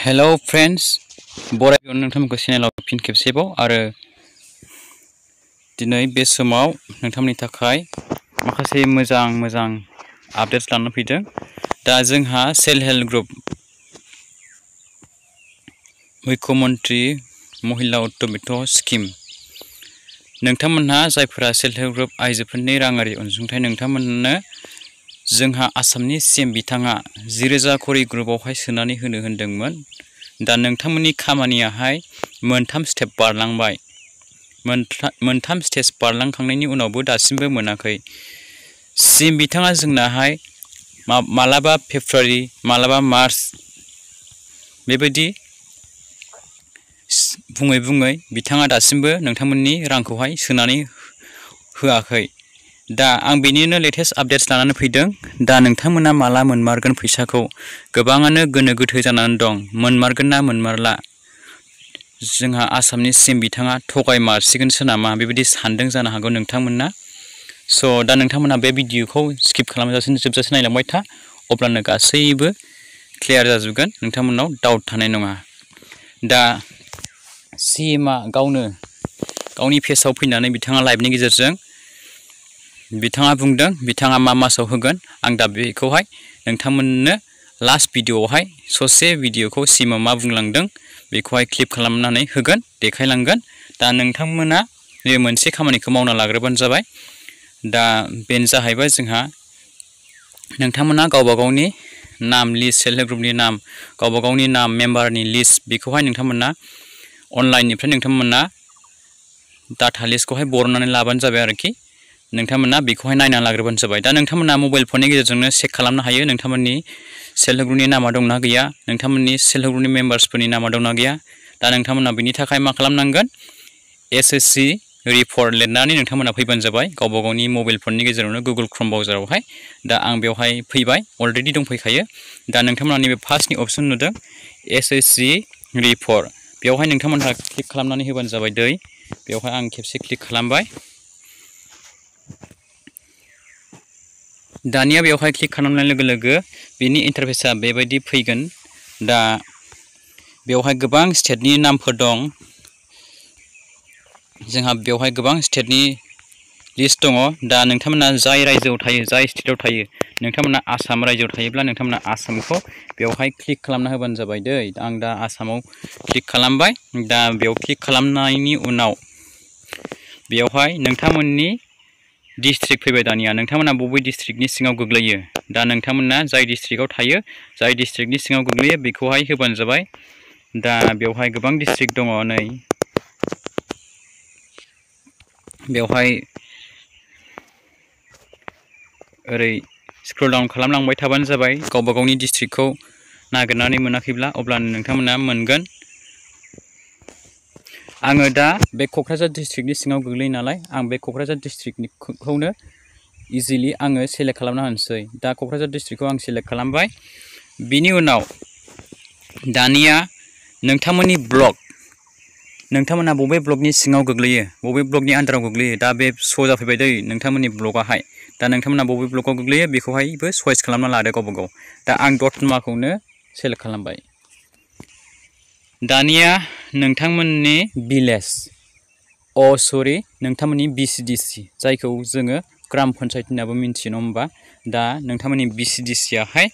Hello friends बरायनो नोंथांमोनखौ चेनेलाव fin खेबसेबाव आरो दिनै बे समाव नोंथांमोननि थाखाय माखासे मोजां आपडेट्स लानानै फैदों। दा जोंहा सेल्फ हेल्प ग्रुप मुख्यमंत्री महिला उत्तमित स्किम नोंथांमोनहा जायफोरा सेल्फ हेल्प ग्रुप आइजोफोरनि राङारि अनसुंथाइ नोंथांमोननो जोंहा आसामनि सीएम बिथाङा 10,000 करि ग्रुपआवहाय सोनानै होनो होनदोंमोन। दा नोंथांमोननि खामानियाहाय मोनथाम स्टेप बारलांबाय। मोनथाम स्टेज बारलांखांनायनि उनावबो दासिमबो मोनाखै। सीएम बिथाङा जोंनाहाय मालाबा फेब्रुवारि मालाबा मार्च बेबायदि बुङै बिथाङा दासिमबो नोंथांमोननि रांखौहाय सोनानै होआखै। दा आं बेनिनो लेटेस्ट आपडेट्स लानानै फैदों। दा नोंथांमोना माला मोनमारगोन फैसाखौ गोबाङानो गोनो गोथो जानानै दं। मोनमारगोन ना मोनमारला जोंहा आसामनि सीएम बिथाङा थगायमारसिगोनसो नामा बेबायदि सानदों जानो हागौ नोंथांमोना। दा नोंथांमोना बे भिडिअखौ स्किप खालामजासिनो जोबजासे नायलांबाय था, अब्लानो गासैबो क्लियार जाजोबगोन, नोंथांमोनाव डाउट थानाय नङा। दा सीएमआ गावनि पेजआव फैनानै बिथाङा लाइभनि गेजेरजों बिथाङा बुंदों बिथाङा मा मासाव होगोन। आं दा बेखौहाय नोंथांमोननो लास्ट भिडिअआवहाय ससे भिडिअखौ सीएमआ मा बुंलांदों बेखौहाय क्लिप खालामनानै होगोन, देखायलांगोन। दा नोंथांमोना बे मोनसे खामानिखौ मावना लाग्रोबानो जाबाय। दा बेनो जाहैबाय जोंहा नोंथांमोना गावबा गावनि नाम लिस्ट, सेल्फ हेल्प ग्रुपनि नाम, गावबा गावनि नाम मेम्बारनि लिस्ट बेखौहाय नोंथांमोना अनलाइननिफ्राय नोंथांमोना डाटा लिस्टखौहाय बरननानै लाबानो जाबाय आरोखि। नोंथांमोना बेखौहाय नायना लाग्रोबानो जाबाय। दा नोंथांमोना मबाइल फननि गेजेरजोंनो चेक खालामनो हायो नोंथांमोननि सेल्फ हेल्प ग्रुपनि नामा दंना गैया, नोंथांमोननि सेल्फ हेल्प ग्रुपनि मेम्बार्सफोरनि नामा दंना गैया। दा नोंथांमोना बेनि थाखाय मा खालामनांगोन, एसएससि रिपर्ट लिरनानै नोंथांमोना फैबानो जाबाय गावबा गावनि मबाइल फननि गेजेरावनो गुगोल क्रोम ब्राउजारावहाय। दा आं बेवहाय फैबाय, अलरेडि दंफैखायो। दा नोंथांमोना नैबे फार्स्टनि अपसन नुदों एसएससि रिपर्ट, बेवहाय नोंथांमोनहा क्लिक खालामनानै होबानो जाबाय दै। बेवहाय आं खेबसे क्लिक खालामबाय। दानिया बेवहाय क्लिक खालामनाय लोगो लोगो बेनि इन्टारफेसआ बेबायदि फैगोन। दा बेवहाय गोबां स्टेटनि नामफोर दं। जोंहा बेवहाय गोबां स्टेटनि लिस्ट दङ। दा नोंथांमोना जाय रायजोआव थायो, जाय स्टेटआव थायो, नोंथांमोना आसाम रायजोआव थायोब्ला नोंथांमोना आसामखौ बेवहाय क्लिक खालामना होबानो जाबाय दै। आं दा आसामाव क्लिक खालामबाय। दा बेयाव क्लिक खालामनायनि उनाव बेवहाय नोंथांमोननि डिस्ट्रिक्ट फैबाय। दानिया नोंथांमोना बबे डिस्ट्रिक्टनि सिङाव गोग्लैयो, दा नोंथांमोना जाय डिस्ट्रिक्टआव थायो, जाय डिस्ट्रिक्टनि सिङाव गोग्लैयो बेखौहाय होबानो जाबाय। दा बेवहाय गोबां डिस्ट्रिक्ट दङ। नै बेवहाय ओरै स्क्रल डाउन खालामलांबाय थाबानो जाबाय। गावबा गावनि डिस्ट्रिक्टखौ नागिरनानै मोनाखैब्ला अब्लानो नोंथांमोना मोनगोन। आङो दा बे क'क्राझार डिस्ट्रिक्टनि सिङाव गोग्लैयो नालाय, आं बे क'क्राझार डिस्ट्रिक्टखौनो इजिलि आङो सेलेक्ट खालामना होनोसै। दा क'क्राझार डिस्ट्रिक्टखौ आं सेलेक्ट खालामबाय। बिनि उनाव दानिया नोंथांमोननि ब्लक, नोंथांमोना बबे ब्लकनि सिङाव गोग्लैयो, बबे ब्लकनि आन्दाराव गोग्लैयो, दा बे श' जाफैबाय दै नोंथांमोननि ब्लकआहाय। दा नोंथांमोना बबे ब्लकआव गोग्लैयो बेखौहायबो चइस खालामना लादो गावबा गाव। दा आं दतमाखौनो सेलेक्ट खालामबाय। दानिया नोंथांमोननि भिलेज, नोंथांमोननि बिसिडिसि, जायखौ जोङो ग्राम पन्सायत होननाबो मिन्थियो नङा होमबा। दा नोंथांमोननि बिसिडिसियाहाय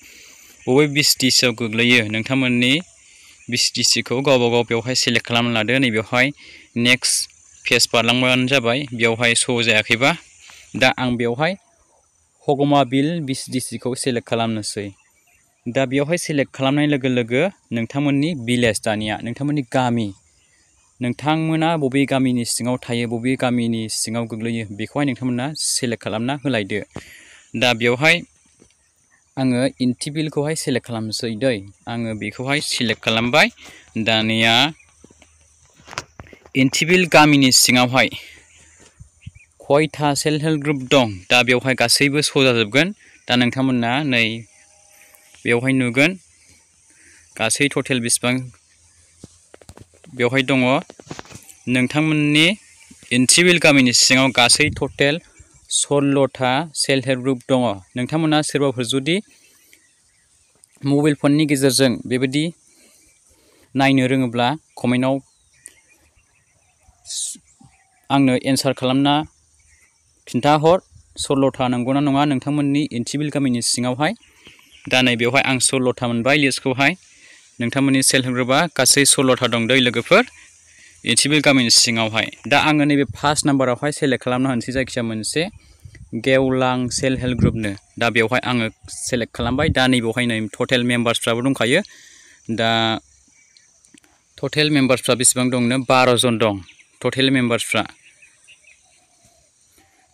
बबे बिसिडिसियाव गोग्लैयो, नोंथांमोननि बिसिडिसिखौ गावबा गाव बेवहाय सेलेक्ट खालामना लादो। नैबेवहाय नेक्स्ट पेज बारलांबानो जाबाय। बेवहाय श' जायाखैबा दा आं बेवहाय हगमाबिल बिसिडिसिखौ सेलेक्ट खालामनोसै। दा बेवहाय सेलेक्ट खालामनाय लोगो लोगो नोंथांमोननि भिलेज, दानिया नोंथांमोननि गामि, नोंथांमोना बबे गामिनि सिङाव थायो, बबे गामिनि सिङाव गोग्लैयो बेखौहाय नोंथांमोना सेलेक्ट खालामना होलायदो। दा बेवहाय आङो इन्टिभिलखौहाय सेलेक्ट खालामनोसै दै। आङो बेखौहाय सेलेक्ट खालामबाय। दानिया इन्टिभिल गामिनि सिङावहाय खयथा सेल्फ हेल्प ग्रुप दं, दा बेवहाय गासैबो श' जाजोबगोन। दा नोंथांमोना नै बेवहाय नुगोन गासै टटेल बेसेबां बेवहाय दङ। नोंथांमोननि इन्टिभिल गामिनि सिङाव गासै टटेल 16था सेल्फ हेल्प ग्रुप दङ। नोंथांमोना सोरबाफोर जुदि मबाइल फननि गेजेरजों बेबायदि नायनो रोङोब्ला कमेन्टआव आंनो एन्सार खालामना खिन्थाहर 16था नंगौना नङा नोंथांमोननि इन्टिबिल गामिनि सिङावहाय। दा नै बेवहाय आं 16था मोनबाय लिस्टखौहाय। नोंथांमोननि सेल्फ हेल्प ग्रुपआ गासै 16था दं दै लोगोफोर इन्टिबिल गामिनि सिङावहाय। दा आङो नैबे फार्स्ट नाम्बारावहाय सेलेक्ट खालामना होनोसै जायखिजाया मोनसे गेवलां सेल्फ हेल्प ग्रुपनो। दा बेवहाय आङो सेलेक्ट खालामबाय। दा नैबेवहाय नै टटेल मेम्बार्सफ्राबो दंखायो। दा टटेल मेम्बार्सफ्रा बेसेबां दंनो 12 जन दं टटेल मेम्बार्सफ्रा।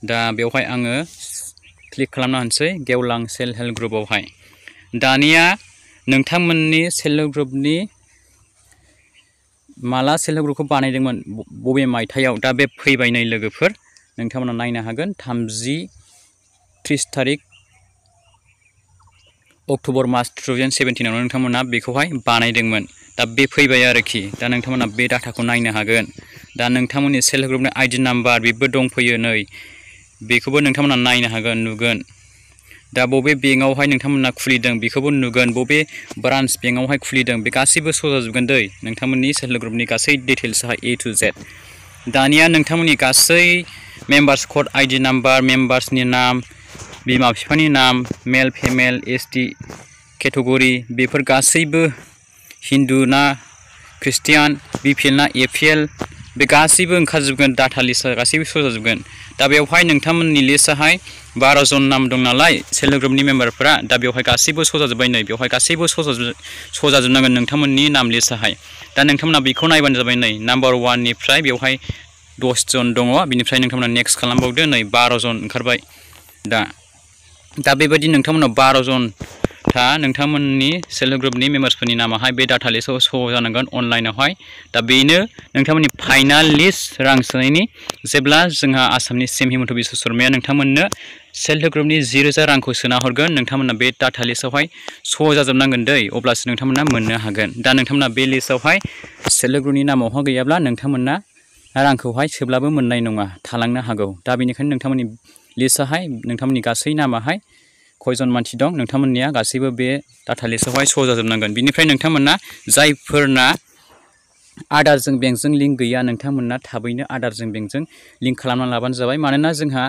दा बेवहाय आङो क्लिक खालामना होनोसै गेवलां सेल्फ हेल्प ग्रुपआवहाय। दानिया नोंथांमोननि सेल्फ हेल्प ग्रुपनि माला सेल्फ हेल्प ग्रुपखौ बानायदोंमोन बबे मायथाइयाव दा बे फैबाय नै लोगोफोर नोंथांमोना नायनो हागोन 30 तारिख अक्ट'बर मास 2017 आव नोंथांमोना बेखौहाय बानायदोंमोन। दा बे फैबाय आरोखि। दा नोंथांमोना बे डाटाखौ नायनो हागोन। दा नोंथांमोननि सेल्फ हेल्प ग्रुपनि आइडि नाम्बार बेबो दंफैयो नै बेखौबो नोंथांमोना नायनो हागोन नुगोन। दा बबे बेंकआवहाय नोंथांमोना खुलिदों बेखौबो नुगोन। बबे ब्रान्च बेंकआवहाय खुलिदों बे गासैबो श' जाजोबगोन दै नोंथांमोननि सेल्फ हेल्प ग्रुपनि गासै डिटेल्सआहाय A to Z। दानिया नोंथांमोननि गासै मेम्बार्स कड आइडि नाम्बार मेम्बार्सनि नाम बिमा बिफानि नाम male female ST category before गासैबो हिन्दु ना ख्रिस्टियान BPL ना APL बे गासैबो ओंखारजोबगोन। डाटा लिस्टआ गासैबो श' जाजोबगोन। दा बेवहाय नोंथांमोननि लिस्टआहाय 12 जन नाम दं नालाय सेल्फ हेल्प ग्रुपनि मेम्बारफोरा। दा बेवहाय गासैबो श' जाजोब्बाय नै बेवहाय गासैबो श' जाजोबनांगोन नोंथांमोननि नाम लिस्टआहाय। दा नोंथांमोना बेखौ नायबानो जाबाय नै नाम्बार 1 निफ्राय बेवहाय 10 जन दङ बिनिफ्राय नोंथांमोना नेक्स्ट खालामबावदो नै 12 जन ओंखारबाय। दा बेबायदि नोंथांमोनाव 12 जन था नोंथांमोननि सेल्फ हेल्प ग्रुपनि मेम्बार्सफोरनि नामाहाय बे डाटा लिस्टआव श' जानांगोन अनलाइनावहाय। दा बेनो नोंथांमोननि फाइनाल लिस्ट रां सोनायनि जेब्ला जोंहा आसामनि CM हिमन्त बिश्व शर्माया नोंथांमोननो सेल्फ हेल्प ग्रुपनि 10,000 रांखौ सोना हरगोन नोंथांमोना बे डाटा लिस्टआवहाय श' जाजोबनांगोन दै अब्लासो नोंथांमोना मोननो हागोन। दा नोंथांमोना बे लिस्टआवहाय सेल्फ हेल्प ग्रुपनि नामावहाय गैयाब्ला नोंथांमोना रांखौहाय सोब्लाबो मोननाय नङा थालांनो हागौ। दा बेनिखायनो नोंथांमोननि लिस्टआहाय नोंथांमोननि गासै नामाहाय खयजन मानसि दं नोंथांमोननिया गासैबो बे डाटा लिस्टआवहाय श' जाजोबनांगोन। बिनिफ्राय नोंथांमोना जायफोरना आदारजों बेंकजों लिंक गैया नोंथांमोना थाबैनो आदारजों बेंकजों लिंक खालामना लाबानो जाबाय। मानोना जोंहा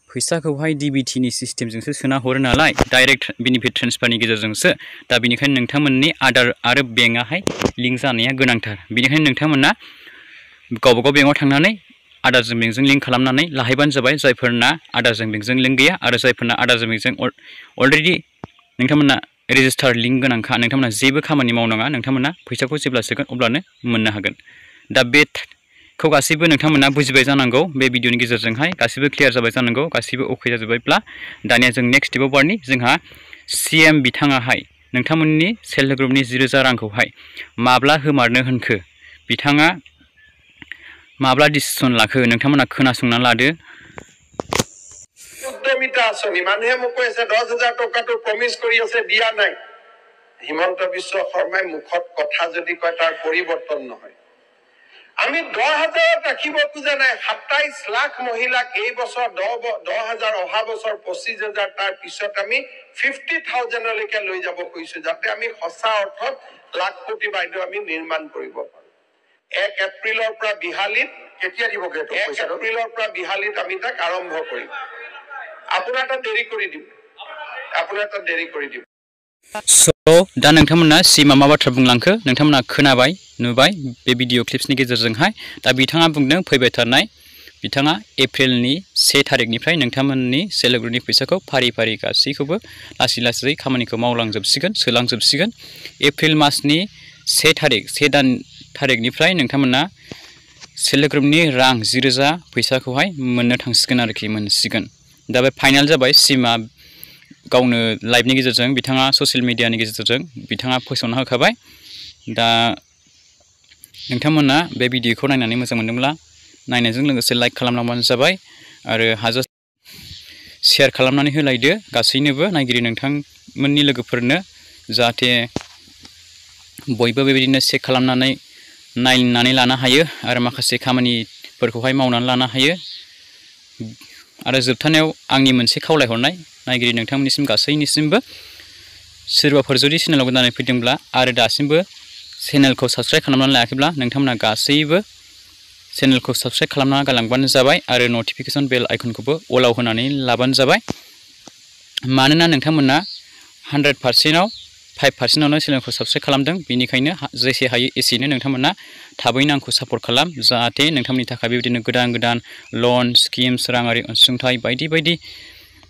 फैसाखौहाय DBTनि सिस्टेमजोंसो सोना हरो नालाय डाइरेक्ट बेनिफिट ट्रेन्सफारनि गेजेरजोंसो। दा बेनिखायनो नोंथांमोननि आदार आरो बेंकआहाय लिंक जानाया गोनांथार। बेनिखायनो नोंथांमोना गावबागाव बेंकआव थांनानै आदारजों बेंकजों लिंक खालामनानै लाहैबानो जाबाय जायफोरना आदारजों बेंकजों लिंक गैया आरो जायफोरना आदारजों बेंकजों अलरेडि नोंथांमोना रेजिस्टार लिंक गोनांखा नोंथांमोना जेबो खामानि मावनाङा नोंथांमोना फैसाखौ जेब्ला सोगोन अब्लानो मोननो हागोन। दा बेखौ गासैबो नोंथांमोना बुजिबाय जानांगौ बे भिडिअनि गेजेरजोंहाय गासैबो क्लियार जाबाय जानांगौ गासैबो अके जाजोब्बायब्ला दानिया जों नेक्स्ट स्टेपआव बारनि जोंहा CM बिथाङाहाय नोंथांमोननि सेल्फ हेल्प ग्रुपनि 10,000 रांखौहाय माब्ला होमारनो होनखो बिथाङा माब्ला डिसिसन लाखो नोंथांमोना खोनासंना लादो। উদ্যমিতা আঁচনি মানুহে মোক কৈ আছে 10,000 টকাটো প্ৰমিছ কৰি আছে দিয়া নাই। হিমন্ত বিশ্ব শৰ্মাই মুখত কথা যদি কয় তাৰ পৰিৱৰ্তন নহয়। আমি 10,000 ৰাখিব খোজা নাই 27 লাখ মহিলাক এই বছৰ 10,000 অহা বছৰ 25,000 তাৰ পিছত আমি 50,000 লৈকে লৈ যাব খুজিছো যাতে আমি সঁচা অৰ্থত লাখ কোটি বাইদেউ আমি নিৰ্মাণ কৰিব পাৰো। 1 এপ্ৰিলৰ পৰা বিহালীত কেতিয়া দিব গেটো 1 এপ্ৰিলৰ পৰা বিহালীত আমি তাক আৰম্ভ কৰিম। আপোনাটা দেৰি কৰি দিম। दा नोंथांमोना सिमा मा बाथ्रा बुंलांखो नोंथांमोना खोनाबाय नुबाय बे भिडिअ क्लिप्सनि गेजेरजोंहाय। दा बिथाङा बुंदों फैबाय थानाय बिथाङा एप्रिलनि 1 तारिखनिफ्राय नोंथांमोननि सेल्फ हेल्प ग्रुपनि फैसाखौ फारि फारि गासैखौबो लासै लासै खामानिखौ मावलांजोबसिगोन सोलांजोबसिगोन। एप्रिल मासनि 1 तारिखनिफ्राय नोंथांमोना सेल्फ हेल्प ग्रुपनि रां 10,000 फैसाखौहाय मोननो थांसिगोन आरोखि मोनसिगोन। दा बे फाइनाल जाबाय सिमा गावनो लाइभनि गेजेरजों बिथाङा ससियेल मिडियानि गेजेरजों बिथाङा फोसावना होखाबाय। दा नोंथांमोना बे भिडिअखौ नायनानै मोजां मोनदोंब्ला नायनायजों लोगोसे लाइक खालामलांबानो जाबाय आरो हाजासे शेयार खालामनानै होलायदो गासैनोबो नायगिरि नोंथांमोननि लोगोफोरनो जाहाथे बयबो बेबायदिनो चेक खालामनानै नायनानै लानो हायो आरो माखासे खामानिफोरखौहाय मावनानै लानो हायो। आरो जोबथारनायाव आंनि मोनसे खावलायहरनाय नायगिरि नोंथांमोननिसिम गासैनिसिमबो सोरबाफोर जुदि चेनेलाव गोदानै फैदोंब्ला आरो दासिमबो चेनेलखौ साबस्क्राइब खालामनानै लायाखैब्ला नोंथांमोना गासैबो चेनेलखौ साबस्क्राइब खालामना गालांबानो जाबाय आरो नटिफिकेशन बेल आइकनखौबो अलाव होनानै लाबानो जाबाय। मानोना नोंथांमोना 100%आव 5%आवनो चेनेलखौ साबस्क्राइब खालामदों, बेनिखायनो जेसे हायो एसेनो नोंथांमोना थाबैनो आंखौ सापर्ट खालाम, जाहाथे नोंथांमोननि थाखाय बेबायदिनो गोदान गोदान लन स्किम्स, राङारि अनसुंथाइ बायदि बायदि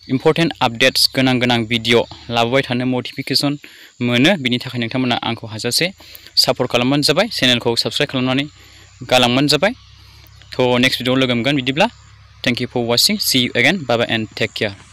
इम्पर्टेन्ट आपडेट्स गोनां भिडिअ लाबोबाय थानो मटिफिकेशन मोनो। बिनि थाखाय नोंथांमोना आंखौ हाजासे सापर्ट खालामबानो जाबाय, चेनेलखौ साबस्क्राइब खालामनानै गालांबानो जाबाय। थ' नेक्स्ट भिडिअआव लोगो मोनगोन बिदिब्ला। Thank you for watching, see you again, bye bye and take care.